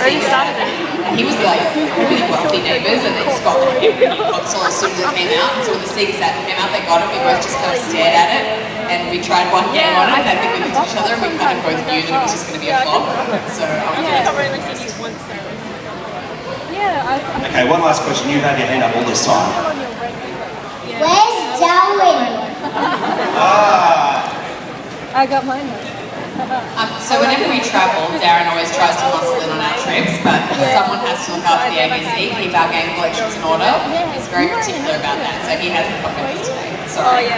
Sega set. And he was like really wealthy neighbours, and they just got like every new console as soon as it came out. And so when the Sega set came out, they got it. We both just kind of stared at it, and we tried one game on it. And I think we looked at each other, and we kind of both knew that it was just going to be a flop. So okay, one last question. You've had your hand up all this time. Where's Darwin? I got mine. So whenever we travel, Darren always tries to muscle in on our trips, but someone has to look after the ABC, keep our game collections in order. He's very particular about that, so he hasn't come with us today. Sorry.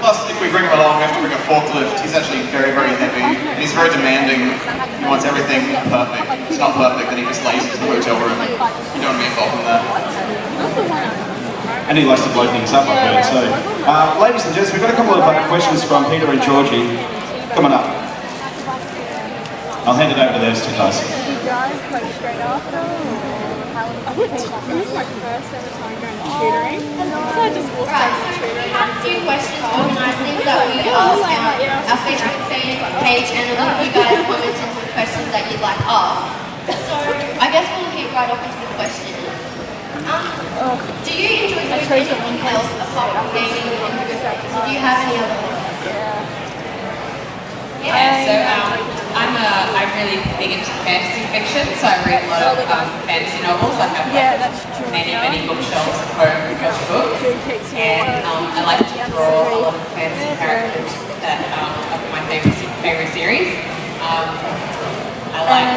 Plus, if we bring him along, we have to bring a forklift. He's actually very, very heavy, and he's very demanding. He wants everything perfect. If it's not perfect, then he just lays in the hotel room. You don't want to be involved in that. And he likes to blow things up, I've heard. So, ladies and gents, we've got a couple of questions from Peter and Georgie. Come on up. I'll hand it over to those two guys. Did you drive like straight after? This is my first ever time going to tutoring. So I just walked out to tutoring. We have a few questions organised, things that we ask our Facebook page, and a lot of you guys commented on the questions that you'd like asked. So I guess we'll hit right off into the questions. Do you enjoy doing anything else apart from gaming and computer games? Do you have any other hobbies? Yeah, so I'm really big into fantasy fiction, so I read a lot of fantasy novels. I have many bookshelves at home of books, and I like to draw a lot of fantasy characters that are my favorite series. I like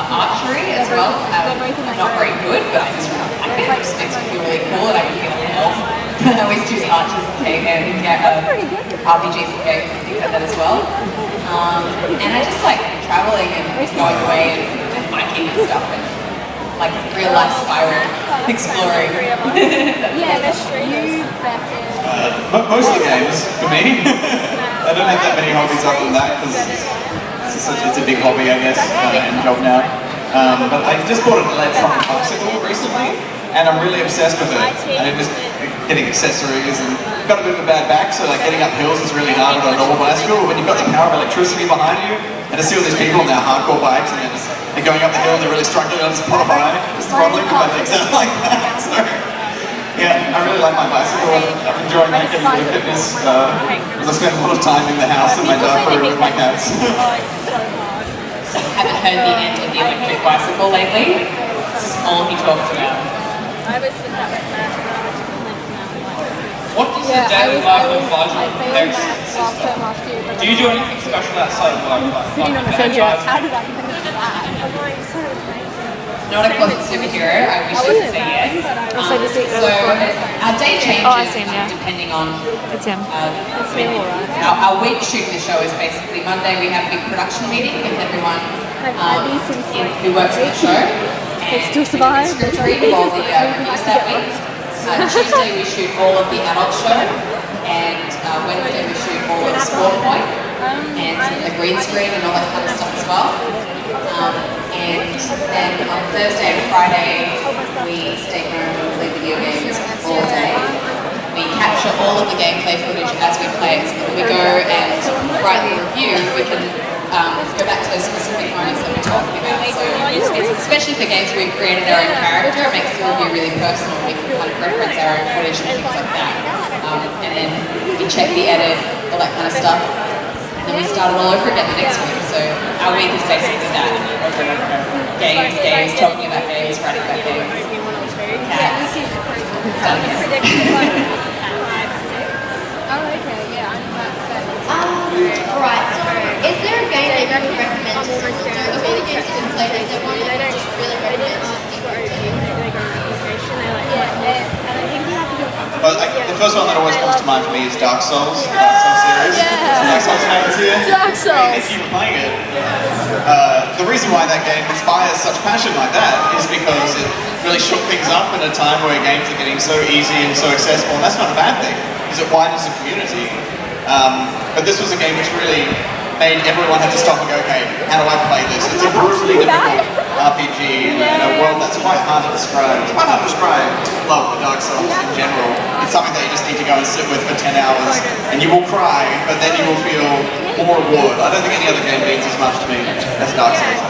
archery as well. I'm not very good, but I think it just makes me feel really cool, and I can get an elf. I always choose archers and RPGs and games and things like that as well. And I just like traveling and going away and biking and stuff, and like real life spiral exploring. Mostly games for me. I don't have that many hobbies other than that because it's a big hobby, I guess, and job now. But I just bought an electronic bicycle recently, and I'm really obsessed with it. And it just getting accessories, and I've got a bit of a bad back, so like getting up hills is really hard on a normal bicycle. When you've got the power of electricity behind you, and to see all these people on their hardcore bikes, and they're going up the hill and they're really struggling, I just pop by, just throttling with my legs out like that. So yeah, I really like my bicycle, and I'm enjoying that, getting a bit of fitness. Because I spend a lot of time in the house in my dark room with my cats. Haven't heard the end of the electric bicycle lately. This is all he talks about. What does the daily life of Bajo and Hex consist of? Do you do anything special outside of life? Not a closet superhero, I wish I could say yes. So our day changes depending on our week shooting the show is basically Monday we have a big production meeting with everyone who works on the show, and we script read while the reviews that week. Tuesday we shoot all of the adult show, and Wednesday we shoot all of the sport point and some of the green screen and all that kind of stuff as well. And then on Thursday and Friday we stay home and play video games all day. We capture all of the gameplay footage as we play it, so that when we go and write the review, we can go back to those specific moments that we're talking about. So it's especially for games where we've created our own character, it makes the review really personal. We can kind of reference our own footage and things like that. And then we check the edit, all that kind of stuff. And then we start it all over again the next week. So our week is basically that. Over and over. Games, talking about games, writing about games. Cats. Start again. Right, so is there a game that you would recommend to someone? So of all the games that you've played, is there one that you just really recommend to people to do? Well, the first one that always comes to mind for me is Dark Souls. Dark Souls series. Dark Souls fans here. Dark Souls. If you're playing it, the reason why that game inspires such passion like that is because it really shook things up in a time where games are getting so easy and so accessible, and that's not a bad thing, because it widens the community. But this was a game which really made everyone have to stop and go, okay, how do I play this? It's a brutally difficult RPG in a world that's quite hard to describe. It's quite hard to describe love for Dark Souls in general. It's something that you just need to go and sit with for 10 hours, and you will cry, but then you will feel more reward. I don't think any other game means as much to me as Dark Souls.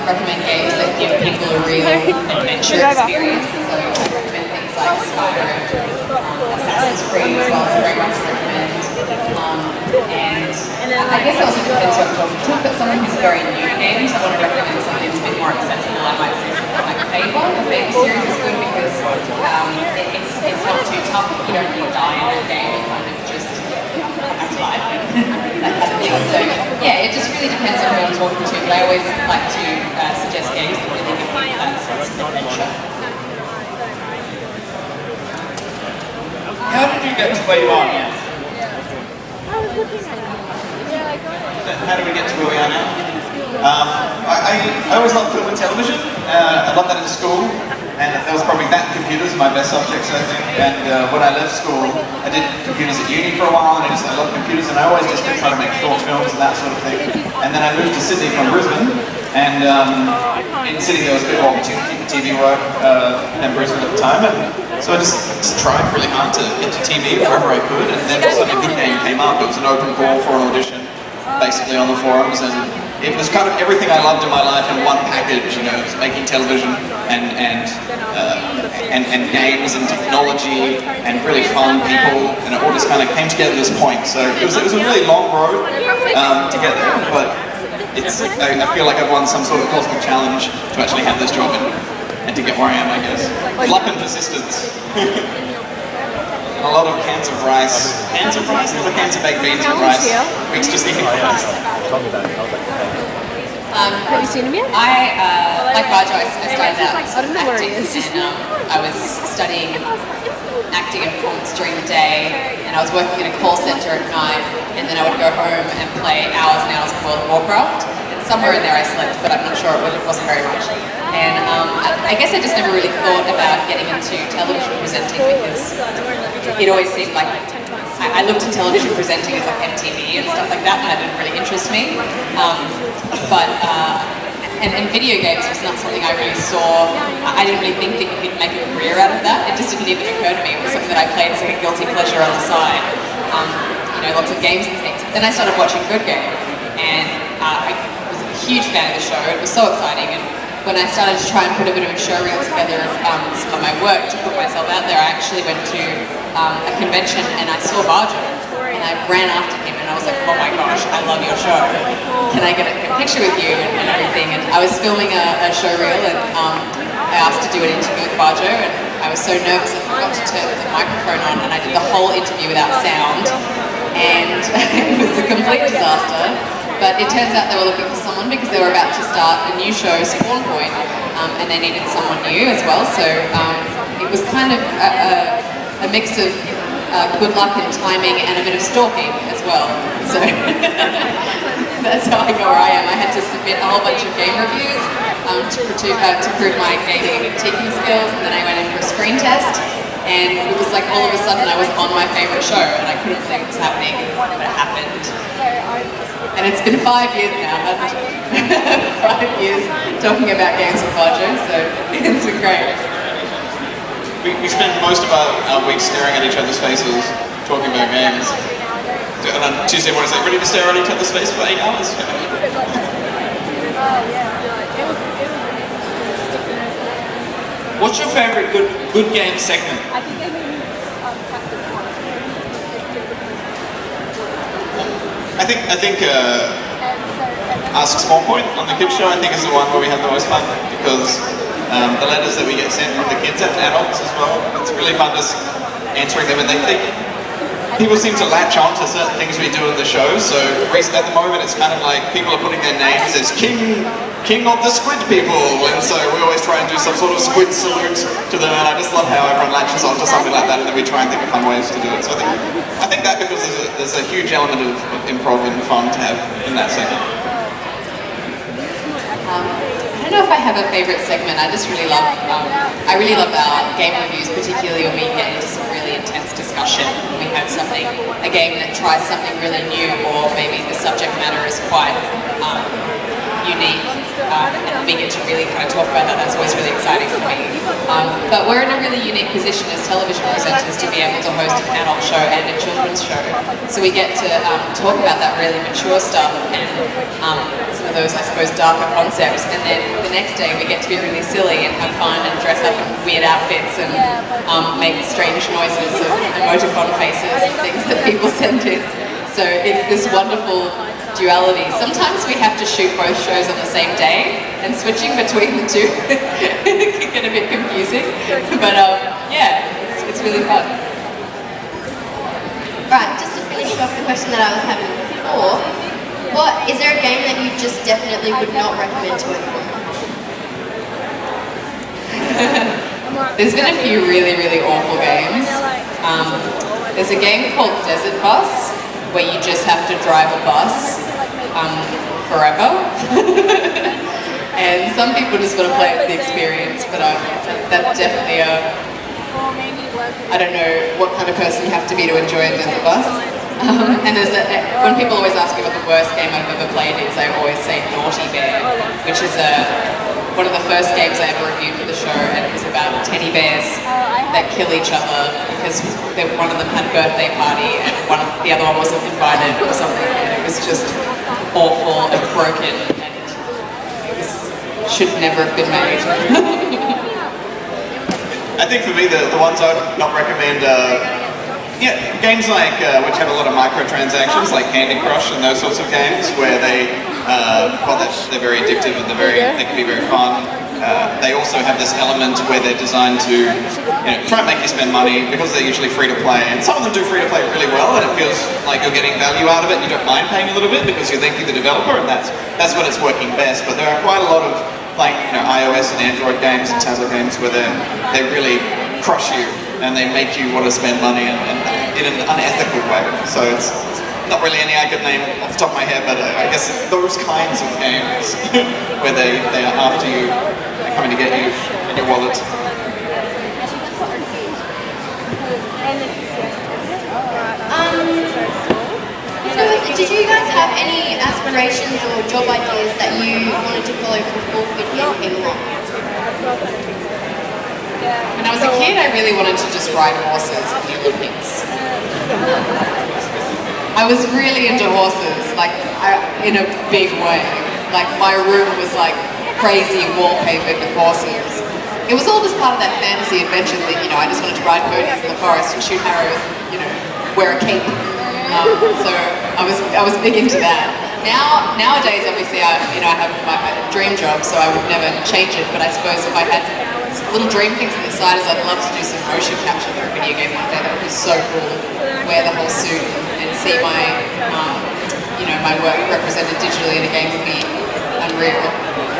recommend games that give people a real adventure experience. So I recommend things like Skyrim, Assassin's Creed as well, so very much recommend. And I guess that also depends who I'm talking to, but someone who's a very new games, I want to recommend something that's a bit more accessible. I might say something like Fable. The Fable series is good because it's not too tough. You don't really die in that game. It's kind of just act life, that kind of thing. So yeah, it just really depends on who I'm talking to. But I always like to suggest games that really give me that sense of adventure. How did you get to where you are now? How do we get to where we are now? I always loved film and television. I loved that in school, and that was probably that and computers my best subjects, I think. And when I left school, I did computers at uni for a while, and I loved computers, and I always just kept trying to make short films and that sort of thing. And then I moved to Sydney from Brisbane, and in Sydney there was a bit more opportunity for TV work in Brisbane at the time, and so I just tried really hard to get to TV wherever I could, and then suddenly a good game came up. It was an open call for an audition, basically on the forums, and it was kind of everything I loved in my life in one package. You know, it was making television and games and technology and really fun people, and it all just kind of came together at this point. So it was a really long road to get there, but I feel like I've won some sort of cosmic challenge to actually have this job and to get where I am, I guess. Luck and persistence. And a lot of cans of rice. Cans of rice? Or cans of baked beans and rice. Weeks just eating rice. Have you seen him yet? Like Bajo, I started out I don't know where he is. and I was studying acting and performance during the day, and I was working in a call center at night, and then I would go home and play hours and hours of World of Warcraft. And somewhere in there I slept, but I'm not sure, it wasn't very much. And I guess I just never really thought about getting into television presenting because it always seemed like I looked at television presenting as like MTV and stuff like that, and that didn't really interest me. And video games was not something I really saw. I didn't really think that you could make a career out of that. It just didn't even occur to me. It was something that I played as like a guilty pleasure on the side. You know, lots of games and things. Then I started watching Good Game, and I was a huge fan of the show. It was so exciting. And when I started to try and put a bit of a show reel together of some of my work to put myself out there, I actually went to a convention and I saw Bajo, and I ran after him and I was like, oh my gosh, I love your show. Can I get a picture with you and everything? And I was filming a show reel, and I asked to do an interview with Bajo, and I was so nervous I forgot to turn the microphone on, and I did the whole interview without sound, and it was a complete disaster. But it turns out they were looking for someone because they were about to start a new show, Spawn Point, and they needed someone new as well. So it was kind of a mix of good luck and timing and a bit of stalking as well. So that's how I got where I am. I had to submit a whole bunch of game reviews to prove my gaming and critiquing skills, and then I went in for a screen test. And it was like all of a sudden I was on my favourite show, and I couldn't believe it was happening, but it happened. And it's been 5 years now, hasn't it? 5 years talking about games with Bajo, so it's been great. We spend most of our weeks staring at each other's faces, talking about games. And on Tuesday morning, it's like, ready to stare at each other's face for 8 hours? What's your favourite good game segment? I think Ask Small Point on the kids show, I think, is the one where we have the most fun, because the letters that we get sent from the kids and adults as well, it's really fun just answering them, and people seem to latch on to certain things we do in the show. So at the moment it's kind of like people are putting their names as King of the Squid People, and so we always try and do some sort of squid salute to them, and I just love how everyone latches on to something like that, and then we try and think of fun ways to do it. So I think that because there's a huge element of improv and fun to have in that segment. I don't know if I have a favourite segment. I just really love, I really love our game reviews, particularly when we get into some really intense discussion. When we have a game that tries something really new, or maybe the subject matter is quite unique. and we get to really kind of talk about that. That's always really exciting for me. But we're in a really unique position as television presenters to be able to host an adult show and a children's show. So we get to talk about that really mature stuff and some of those, I suppose, darker concepts. And then the next day we get to be really silly and have fun and dress up in weird outfits and make strange noises of emoticon faces and things that people send in. So it's this wonderful duality. Sometimes we have to shoot both shows on the same day, and switching between the two can get a bit confusing. But yeah, it's really fun. Right, just to finish off the question that I was having before, is there a game that you just definitely would not recommend to anyone? There's been a few really, really awful games. There's a game called Desert Bus, where you just have to drive a bus forever. And some people just want to play it for the experience, but that's definitely I don't know what kind of person you have to be to enjoy a desert bus. And when people always ask me what the worst game I've ever played is, I always say Naughty Bear, which is one of the first games I ever reviewed for the show, and it was about teddy bears that kill each other because one of them had a birthday party and the other one wasn't invited or something, and it was just awful and broken, and it should never have been made. I think for me, the ones I would not recommend games like which have a lot of microtransactions, like Candy Crush and those sorts of games, where they're very addictive and they can be very fun. They also have this element where they're designed to try and make you spend money because they're usually free to play, and some of them do free to play really well, and it feels like you're getting value out of it. You don't mind paying a little bit because you're thanking the developer, and that's when it's working best. But there are quite a lot of iOS and Android games and tablet games where they really crush you and they make you want to spend money in an unethical way. So it's not really any I could name off the top of my head, but I guess those kinds of games where they are after you, they're coming to get you in your wallet. Did you guys have any aspirations or job ideas that you wanted to follow before video came along? When I was a kid, I really wanted to just ride horses in the Olympics. I was really into horses, in a big way. Like, my room was crazy wallpapered with horses. It was all just part of that fantasy adventure that, I just wanted to ride ponies in the forest and shoot arrows and, wear a cape. So I was big into that. Nowadays, obviously, I have my dream job, so I would never change it. But I suppose if I had little dream things on the side, I'd love to do some motion capture for a video game one day. That would be so cool. Wear the whole suit and see my my work represented digitally in a game would be unreal.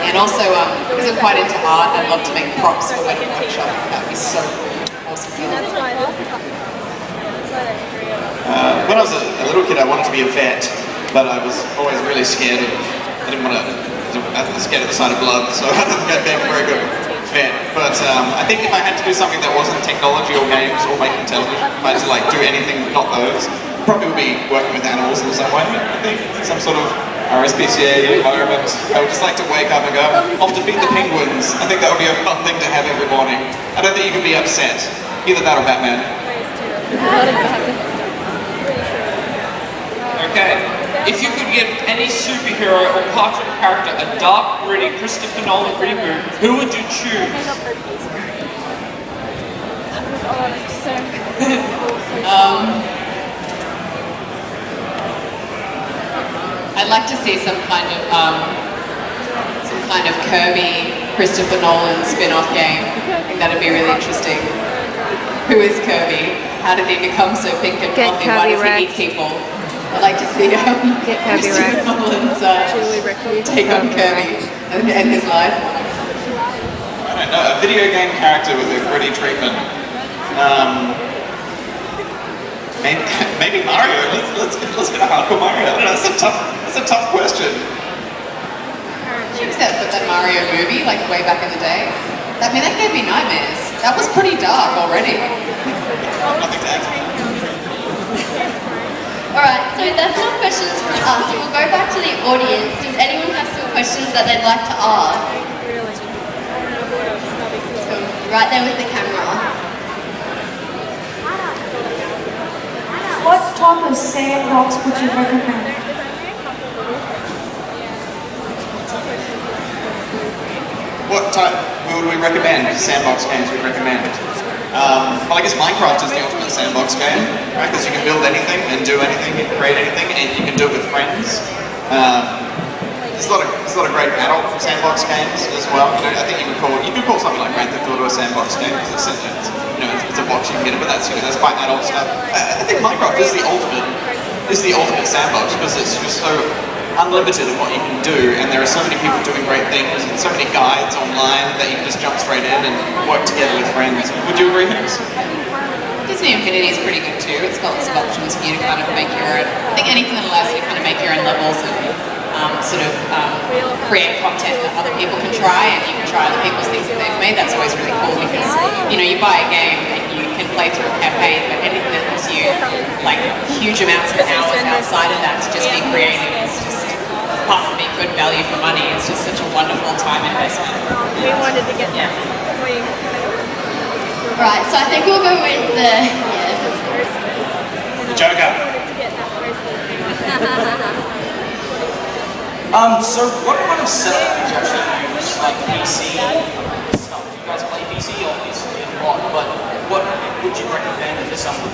And also, because I'm quite into art, I'd love to make props for wedding workshop. That would be so cool. Awesome. When I was a little kid, I wanted to be a vet, but I was always really scared of. I was scared of the sight of blood, so I don't think I'd be a very good vet. But I think if I had to do something that wasn't technology or games or making television, if I had to do anything not those, probably would be working with animals in some way. I think some sort of RSPCA environment. I would just like to wake up and go off to feed the penguins. I think that would be a fun thing to have every morning. I don't think you could be upset. Either that or Batman. Okay, if you could give any superhero or cartoon character a dark, gritty Christopher Nolan reboot, who would you choose? I'd like to see some kind of Kirby, Christopher Nolan spin-off game. I think that'd be really interesting. Who is Kirby? How did he become so pink and fluffy? Why does he eat people? I'd like to see Christopher Nolan's take on Kirby and his life. I don't know, a video game character with a gritty treatment. Maybe Mario. Let's get a hardcore Mario. I don't know, that's a tough question. Choose that Mario movie, way back in the day. That gave me nightmares. That was pretty dark already. Nothing to add. Alright, so that's no questions from us. We'll go back to the audience. Does anyone have some questions? questions that they'd like to ask. So, right there with the camera. What type of sandbox would you recommend? What type would we recommend? Sandbox games we recommend? Well, I guess Minecraft is the ultimate sandbox game, right? Because you can build anything and do anything and create anything, and you can do it with friends. There's a lot of great adult sandbox games as well. You know, I think you could call something like Grand Theft Auto a sandbox game because it's a box you can get it, but that's quite adult stuff. I think Minecraft is the ultimate sandbox because it's just so unlimited in what you can do, and there are so many people doing great things and so many guides online that you can just jump straight in and work together with friends. Would you agree, Hex? Disney Infinity is pretty good too. It's got lots of options for you to kind of make your own. I think anything that allows you to kind of make your own levels and create content that other people can try, and you can try other people's things that they've made. That's always really cool because you buy a game and you can play through a campaign, but anything that gives you like huge amounts of hours outside of that to just be creative is just, apart from being good value for money, it's just such a wonderful time investment. We wanted to get that. Right, so I think we'll go with the Joker. So what kind of setup do you actually use? Like PC stuff? Do you guys play PC? Obviously a lot, but what would you recommend for someone?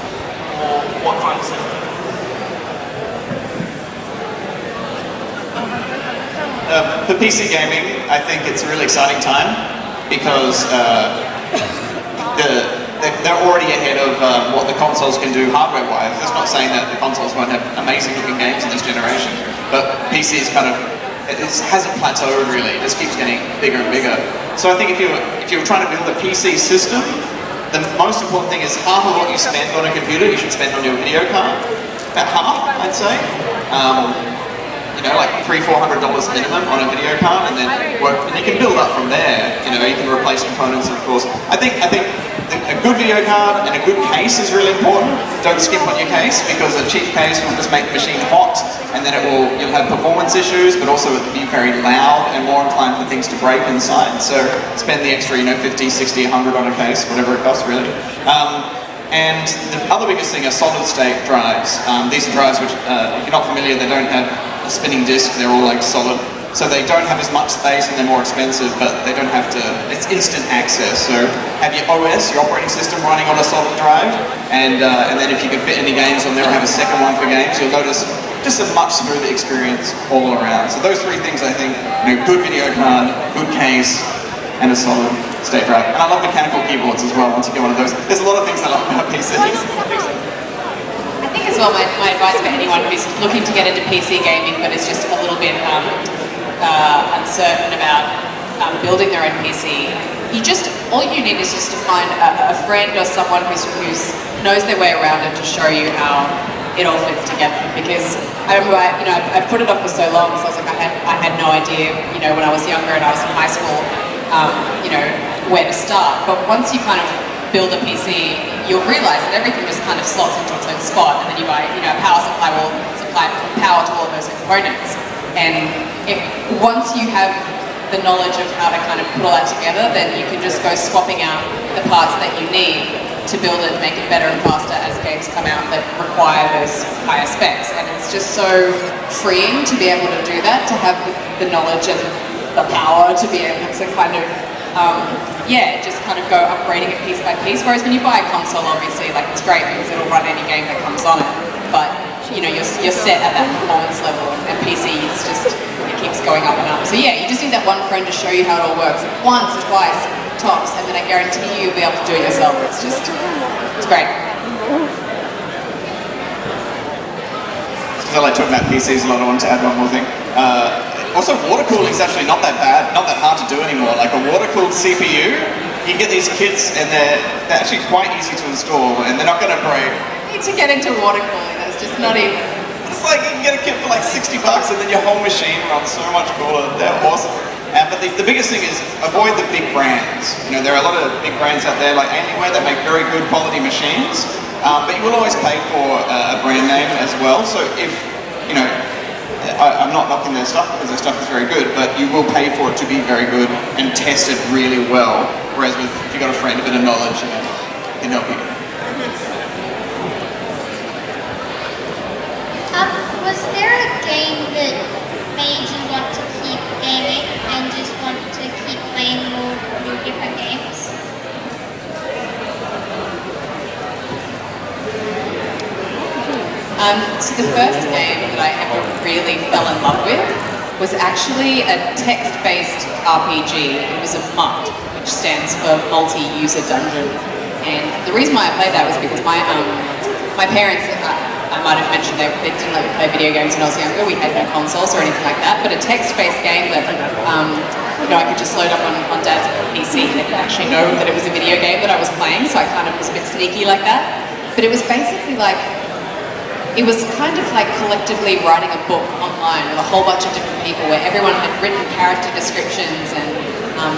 Or what kind of setup? For PC gaming, I think it's a really exciting time because they're already ahead of what the consoles can do hardware-wise. That's not saying that the consoles won't have amazing-looking games in this generation, but PC is it hasn't plateaued really. It just keeps getting bigger and bigger. So I think if you're trying to build a PC system, the most important thing is half of what you spend on a computer you should spend on your video card. About half, I'd say. Like $300–400 minimum on a video card, and then you can build up from there. You can replace components, of course. I think a good video card and a good case is really important. Don't skimp on your case because a cheap case will just make the machine hot, and then you'll have performance issues, but also it'll be very loud and more inclined for things to break inside. So spend the extra, $50, $60, $100 on a case, whatever it costs really. And the other biggest thing are solid-state drives. These are drives which, if you're not familiar, they don't have a spinning disc, they're all like solid. So they don't have as much space and they're more expensive, but they don't have to, it's instant access. So have your OS, your operating system, running on a solid drive, and then if you can fit any games on there or have a second one for games, you'll notice just a much smoother experience all around. So those three things, I think, good video card, good case, and a solid state drive. And I love mechanical keyboards as well, once you get one of those. There's a lot of things I love about PCs. I think as well, my advice for anyone who's looking to get into PC gaming but is just a little bit uncertain about building their own PC, all you need is just to find a friend or someone who knows their way around it to show you how it all fits together. Because I remember, I put it off for so long, so I was like, I had no idea, when I was younger and I was in high school, where to start. But once you kind of build a PC, you'll realize that everything just kind of slots into its own spot, and then you buy, a power supply will supply power to all of those components. And once you have the knowledge of how to kind of put all that together, then you can just go swapping out the parts that you need to build it, make it better and faster as games come out that require those higher specs. And it's just so freeing to be able to do that, to have the knowledge and the power to be able to kind of just kind of go upgrading it piece by piece. Whereas when you buy a console, obviously, like, it's great because it'll run any game that comes on it. But you're set at that performance level, and PC is just, it keeps going up and up. So yeah, you just need that one friend to show you how it all works once, twice, tops, and then I guarantee you'll be able to do it yourself. It's great. Because I like talking about PCs a lot, I want to add one more thing. Also, water cooling is actually not that bad, not that hard to do anymore. Like a water-cooled CPU, you can get these kits and they're actually quite easy to install and they're not going to break. You need to get into water cooling, that's just not even... It's like you can get a kit for like $60 and then your whole machine runs so much cooler. They're awesome. But the biggest thing is avoid the big brands. There are a lot of big brands out there like Alienware that make very good quality machines, but you will always pay for a brand name as well. So if, I'm not knocking their stuff because their stuff is very good, but you will pay for it to be very good and tested really well. Whereas if you've got a friend, a bit of knowledge, can help you. Was there a game that made you want to keep gaming and just want to keep playing more different games? So the first game that I ever really fell in love with was actually a text-based RPG. It was a MUD, which stands for Multi-User Dungeon. And the reason why I played that was because my parents, I might have mentioned, they didn't let me play video games when I was younger. We had no consoles or anything like that. But a text-based game that I could just load up on Dad's PC and actually know that it was a video game that I was playing. So I kind of was a bit sneaky like that. But it was basically like, it was kind of like collectively writing a book online with a whole bunch of different people where everyone had written character descriptions and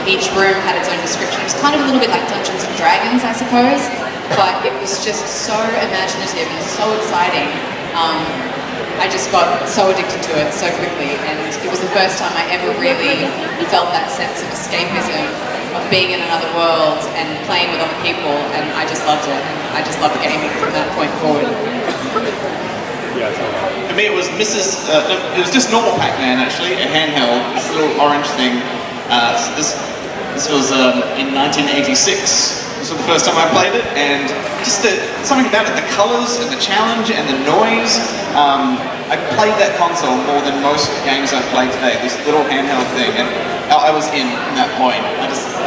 each room had its own description. It was kind of a little bit like Dungeons and Dragons, I suppose, but it was just so imaginative and so exciting. I just got so addicted to it so quickly, and it was the first time I ever really felt that sense of escapism, of being in another world and playing with other people, and I just loved it. I just loved gaming from that point forward. For me, it was it was just normal Pac-Man actually, a handheld, this little orange thing. This was in 1986. This was the first time I played it, and just something about it, the colours and the challenge and the noise. I played that console more than most games I've played today. This little handheld thing, and I was in from that point.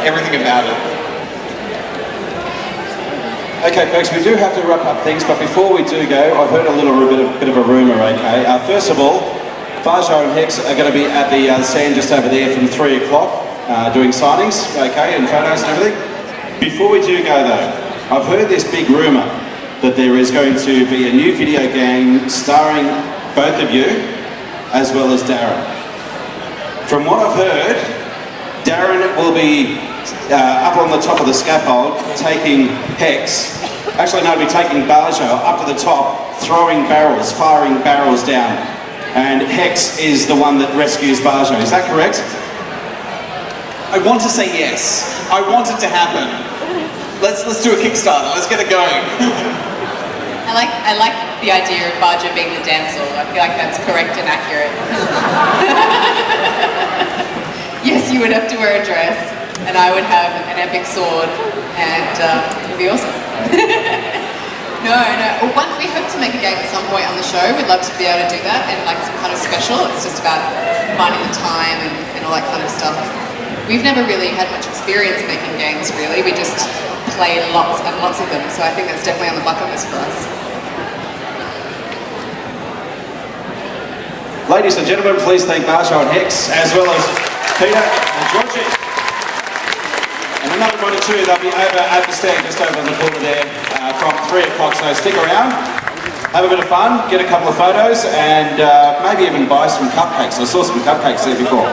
Everything about it. Okay, folks, we do have to wrap up things, but before we do go, I've heard a little bit of a rumour, okay? First of all, Bajo and Hex are going to be at the stand just over there from 3 o'clock, doing signings, okay, and photos and everything. Before we do go, though, I've heard this big rumour that there is going to be a new video game starring both of you, as well as Darren. From what I've heard, Darren will be up on the top of the scaffold, taking Hex. Actually, no, he'll be taking Bajo up to the top, throwing barrels, firing barrels down. And Hex is the one that rescues Bajo. Is that correct? I want to say yes. I want it to happen. Let's do a Kickstarter. Let's get it going. I like the idea of Bajo being the damsel. I feel like that's correct and accurate. Yes, you would have to wear a dress, and I would have an epic sword, and it would be awesome. No. Well, once we hope to make a game at some point on the show, we'd love to be able to do that, and like some kind of special. It's just about finding the time and all that kind of stuff. We've never really had much experience making games, really. We just play lots and lots of them, so I think that's definitely on the bucket list for us. Ladies and gentlemen, please thank Bajo and Hex, as well as Peter and Georgie. And another one or two, they'll be over at the stand just over on the corner there from 3 o'clock, so stick around, have a bit of fun, get a couple of photos, and maybe even buy some cupcakes. I saw some cupcakes there before.